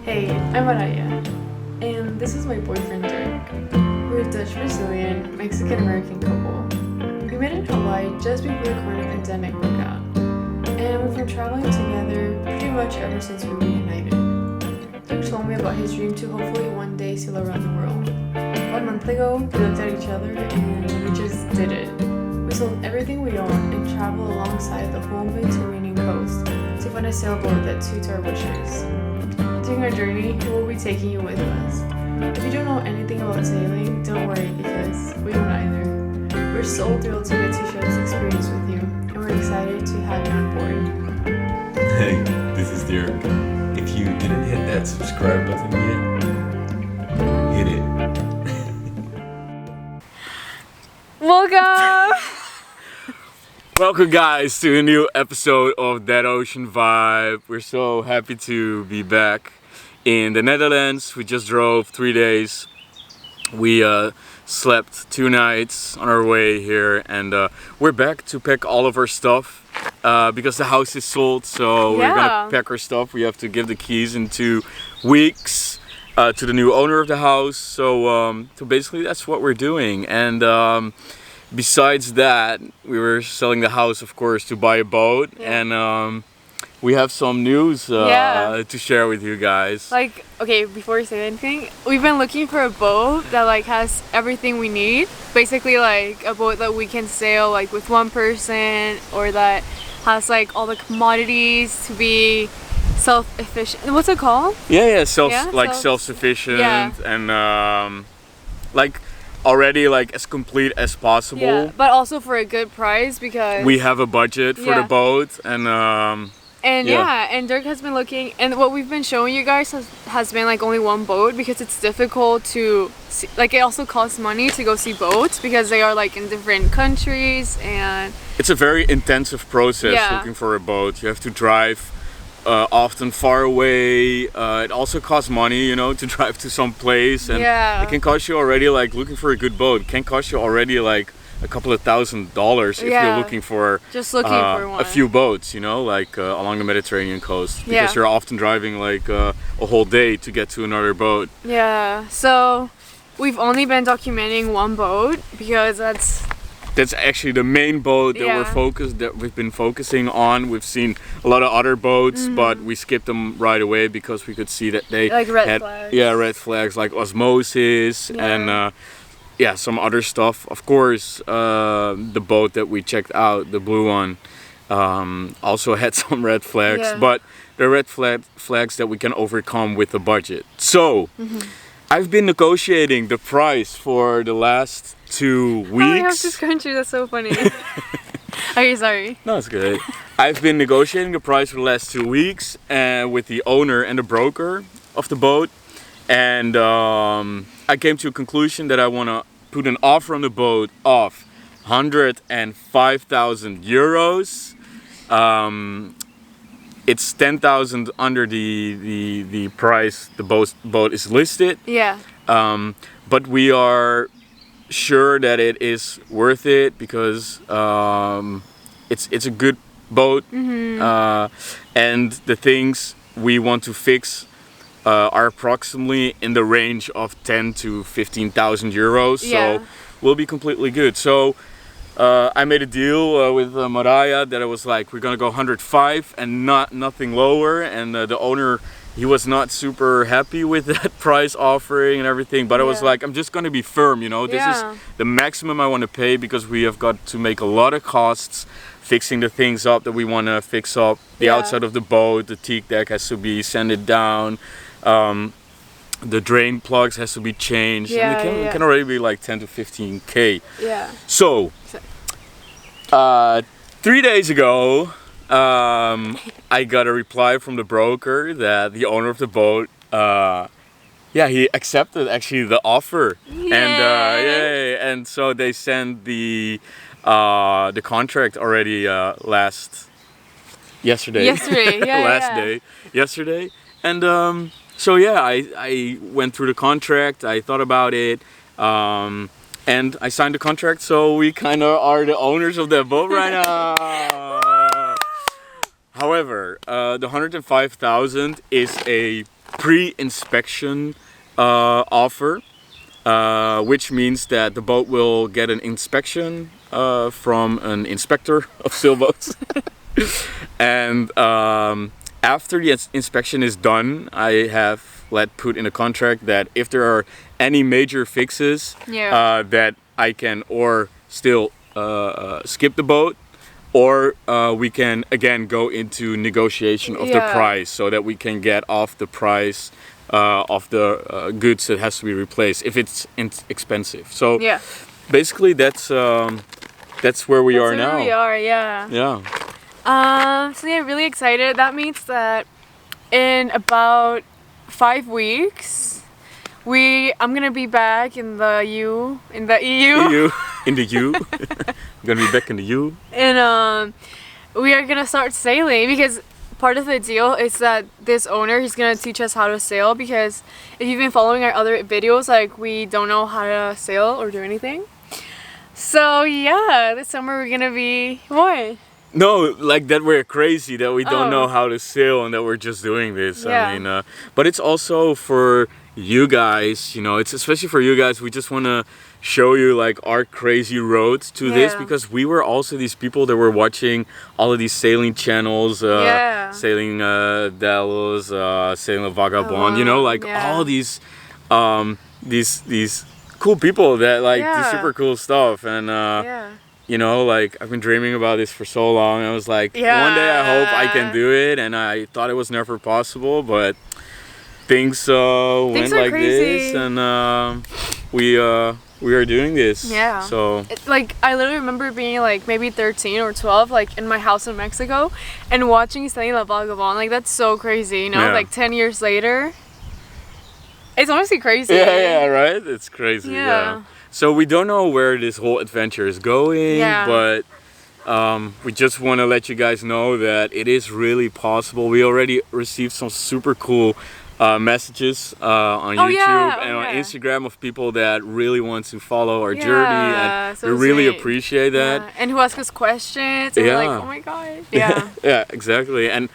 Hey, I'm Maraya, and this is my boyfriend Dirk. We're a Dutch-Brazilian, Mexican-American couple. We met in Hawaii just before the corona pandemic broke out, and we've been traveling together pretty much ever since we reunited. Dirk told me about his dream to hopefully one day sail around the world. 1 month ago, we looked at each other and we just did it. We sold everything we own and traveled alongside the whole Mediterranean coast to find a sailboat that suits our wishes. During our journey, we'll be taking you with us. If you don't know anything about sailing, don't worry because we don't either. We're so thrilled to get to share this experience with you, and we're excited to have you on board. Hey, this is Dirk. If you didn't hit that subscribe button yet, hit it. Welcome! Welcome guys to a new episode of That Ocean Vibe. We're so happy to be back in the Netherlands. We just drove 3 days. We slept 2 nights on our way here, and we're back to pack all of our stuff because the house is sold, so we're gonna pack our stuff. We have to give the keys in 2 weeks to the new owner of the house, so basically that's what we're doing. And besides that, we were selling the house, of course, to buy a boat, and we have some news to share with you guys. Like, okay, before we say anything, we've been looking for a boat that like has everything we need. Basically, like a boat that we can sail like with one person, or that has like all the commodities to be self-efficient. What's it called? Self-sufficient, and like already like as complete as possible. Yeah, but also for a good price because we have a budget for the boat, and and Dirk has been looking, and what we've been showing you guys has been like only one boat because it's difficult to see, like it also costs money to go see boats because they are like in different countries, and it's a very intensive process looking for a boat. You have to drive often far away. It also costs money, you know, to drive to some place, and it can cost you already, like looking for a good boat, it can cost you already like a couple of $1,000s if you're looking for one. a few boats, you know, like along the Mediterranean coast, because you're often driving like a whole day to get to another boat. Yeah, so we've only been documenting one boat because that's actually the main boat that we've been focusing on. We've seen a lot of other boats, but we skipped them right away because we could see that they like red flags. Yeah, red flags like osmosis and some other stuff. Of course, the boat that we checked out, the blue one, also had some red flags, but the red flags that we can overcome with a budget. So I've been negotiating the price for the last 2 weeks. Oh, I have this country, that's so funny. Okay, sorry. No, it's good. I've been negotiating the price for the last 2 weeks with the owner and the broker of the boat, and I came to a conclusion that I want to put an offer on the boat of 105,000 euros. It's 10,000 under the price the boat is listed. Yeah. But we are sure that it is worth it because it's a good boat, and the things we want to fix are approximately in the range of 10 to 15,000 euros. So we'll be completely good. So I made a deal with Maraya that I was like, we're gonna go 105 and nothing lower, and the owner, he was not super happy with that price offering and everything, but I was like, I'm just gonna be firm, you know, this is the maximum I want to pay because we have got to make a lot of costs fixing the things up that we want to fix up. The outside of the boat, the teak deck has to be sanded down, the drain plugs has to be changed, and it can already be like 10 to 15k. So 3 days ago I got a reply from the broker that the owner of the boat he accepted actually the offer. And so they sent the contract already yesterday and I went through the contract, I thought about it, and I signed the contract, so we kind of are the owners of that boat right now. However, the 105,000 is a pre-inspection offer, which means that the boat will get an inspection from an inspector of sailboats. And after the inspection is done, I have put in a contract that if there are any major fixes, that I can or still skip the boat, or we can again go into negotiation of the price, so that we can get off the price of the goods that has to be replaced if it's expensive. So basically that's where we are now. Where we are, yeah. So yeah, really excited. That means that in about 5 weeks, I'm gonna be back in the EU. In the EU. I'm gonna be back in the EU. And we are gonna start sailing, because part of the deal is that this owner, he's gonna teach us how to sail, because if you've been following our other videos, like, we don't know how to sail or do anything. So yeah, this summer we're gonna be what? No, like that we're crazy, that we don't know how to sail and that we're just doing this. I mean, but it's also for you guys, you know, it's especially for you guys. We just want to show you like our crazy roads to this, because we were also these people that were watching all of these sailing channels, Sailing Delos, Sailing Vagabond, you know, like all these cool people that like do super cool stuff. And you know, like, I've been dreaming about this for so long. I was like, one day I hope I can do it, and I thought it was never possible, but things went like this, and we are doing this. Yeah. So like, I literally remember being like maybe 13 or 12, like in my house in Mexico, and watching Sailing La Vagabond. Like, that's so crazy, you know? Like 10 years later, it's honestly crazy. Yeah, right? It's crazy. Yeah. So we don't know where this whole adventure is going, but we just want to let you guys know that it is really possible. We already received some super cool messages on YouTube and on Instagram of people that really want to follow our journey, and so we really appreciate that. And who ask us questions, and we're like, oh my god. Yeah, exactly. And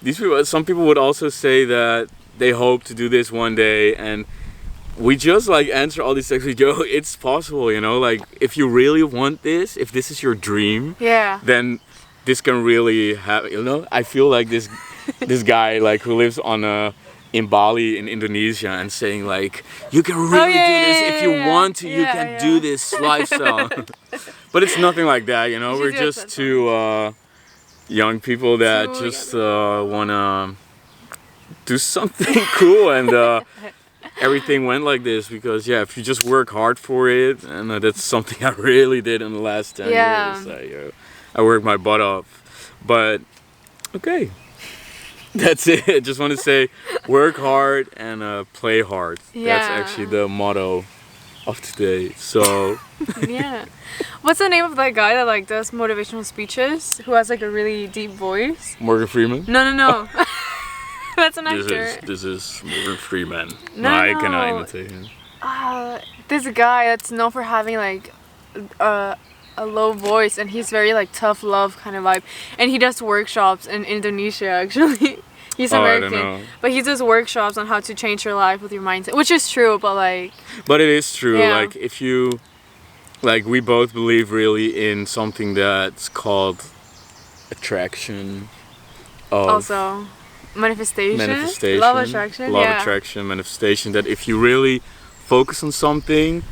these people, some people would also say that they hope to do this one day, and we just like answer all these texts with, yo, it's possible, you know, like, if you really want this, if this is your dream, then this can really happen, you know. I feel like this guy, like, who lives in Bali in Indonesia, and saying like, you can really do this if you want to, you can do this lifestyle. But it's nothing like that, you know. We're just two young people that just wanna do something cool, and everything went like this because if you just work hard for it, and that's something I really did in the last 10 years. I worked my butt off. But okay, that's it. Just want to say, work hard and play hard. That's actually the motto of today. So what's the name of that guy that like does motivational speeches, who has like a really deep voice? Morgan Freeman? No. That's an actor. This is Morgan Freeman. No, I cannot imitate him. This guy that's known for having like a low voice, and he's very like tough love kind of vibe, and he does workshops in Indonesia actually. He's American, but he does workshops on how to change your life with your mindset, which is true, but it is true. Like, if you, like, we both believe really in something that's called attraction. Also manifestation, love attraction, manifestation. That if you really focus on something,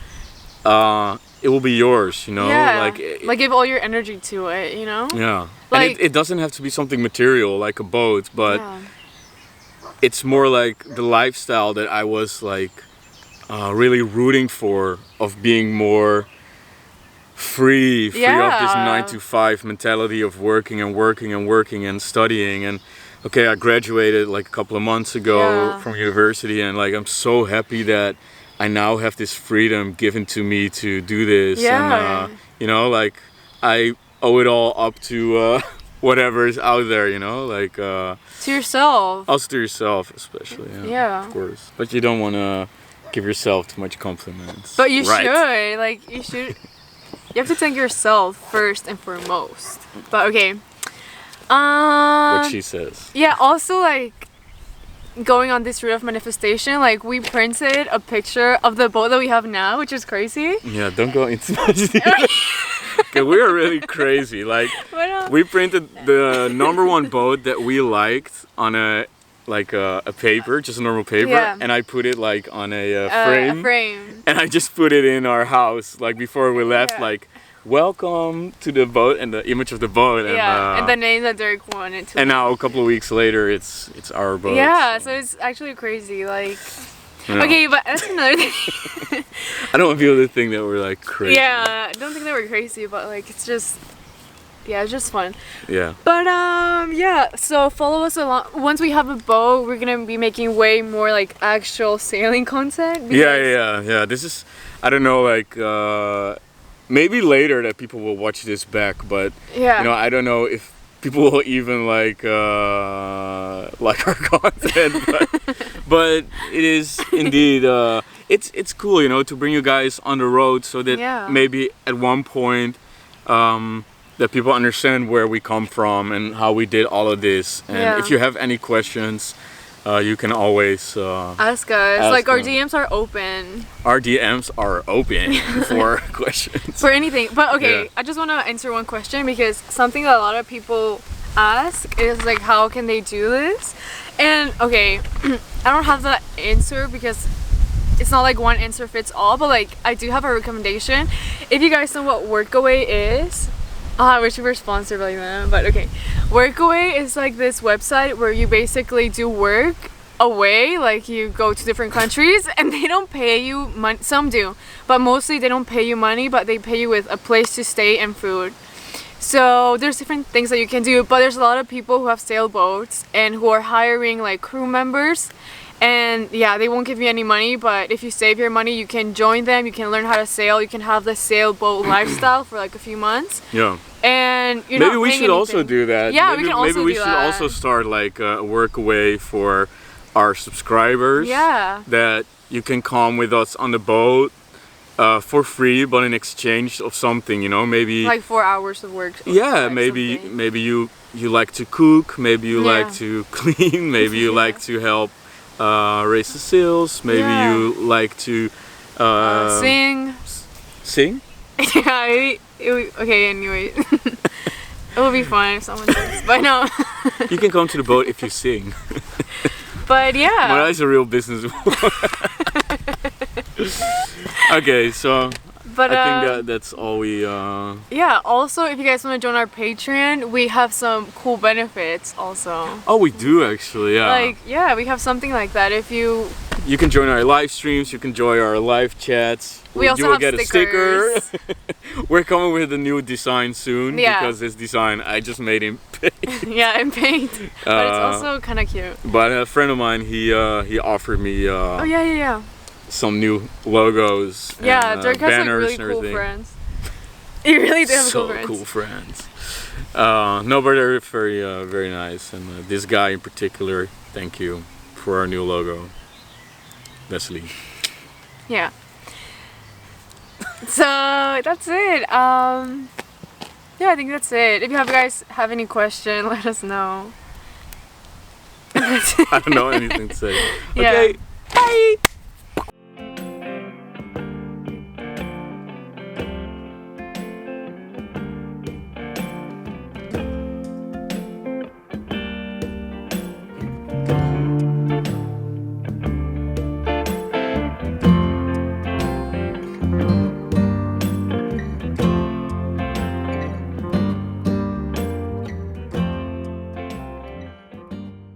it will be yours, you know. Like give all your energy to it, you know. Like, and it doesn't have to be something material like a boat, but it's more like the lifestyle that I was like really rooting for, of being more free of this 9-to-5 mentality of working and studying. And okay, I graduated like a couple of months ago from university, and like, I'm so happy that I now have this freedom given to me to do this. And you know, like, I owe it all up to whatever is out there, you know, like to yourself. Also to yourself, especially. Of course. But you don't want to give yourself too much compliments. But you should, like, you should. You have to thank yourself first and foremost. But okay. What she says. Yeah. Also, like, going on this route of manifestation, like we printed a picture of the boat that we have now, which is crazy. Yeah, don't go into much detail. Okay, we are really crazy. Like, we printed the number one boat that we liked on a paper, just a normal paper, and I put it like on a frame, and I just put it in our house, like before we left, like, welcome to the boat, and the image of the boat, and the name that Dirk wanted to. And now a couple of weeks later, it's our boat. Yeah, so it's actually crazy, like. Yeah. Okay, but that's another thing. I don't want people to think that we're like crazy. Yeah, I don't think that we're crazy, but like it's just, yeah, it's just fun. Yeah. But yeah. So follow us along. Once we have a boat, we're gonna be making way more like actual sailing content. Yeah. This is, I don't know, like maybe later that people will watch this back, but you know, I don't know if people will even like our content, but it is indeed it's cool, you know, to bring you guys on the road so that maybe at one point that people understand where we come from and how we did all of this. And if you have any questions, you can always ask us. Like our DMs are open. Our DMs are open for questions. For anything. But okay, I just want to answer one question, because something that a lot of people ask is like, how can they do this? And okay, I don't have the answer because it's not like one answer fits all, but like I do have a recommendation. If you guys know what Workaway is, I wish we were sponsored by them, but okay. Workaway is like this website where you basically do work away, like you go to different countries and they don't pay you money. Some do, but mostly they don't pay you money, but they pay you with a place to stay and food. So there's different things that you can do, but there's a lot of people who have sailboats and who are hiring like crew members. And yeah, they won't give you any money, but if you save your money, you can join them, you can learn how to sail, you can have the sailboat lifestyle for like a few months. Yeah. And you're maybe not we paying should also anything. do that. Yeah, we can also maybe we do should that. also start like a Workaway for our subscribers. Yeah. That you can come with us on the boat for free, but in exchange of something, you know, maybe like 4 hours of work. Yeah, maybe you like to cook, maybe you like to clean, maybe you like to help raise the sails, maybe you like to sing. Sing? Yeah, okay, anyway. It would be fun if someone does, but no. You can come to the boat if you sing. But yeah. Maraya is a real business woman. Okay, so but, I think that's all we... Yeah, also if you guys want to join our Patreon, we have some cool benefits also. Oh, we do actually, yeah. Like, yeah, we have something like that. If you... You can join our live streams, you can join our live chats. We also have stickers. A sticker. We're coming with a new design soon, because this design I just made in paint. Yeah, in paint. But it's also kind of cute. But a friend of mine, he offered me oh yeah. some new logos. Yeah, and, Dirk has like banners really cool friends. You really do have cool friends. So cool friends. No, but they're very, very nice. And this guy in particular, thank you for our new logo, Wesley. Yeah. So that's it. Yeah, I think that's it. If you guys have any question, let us know. I don't know anything to say. Yeah. Okay, bye.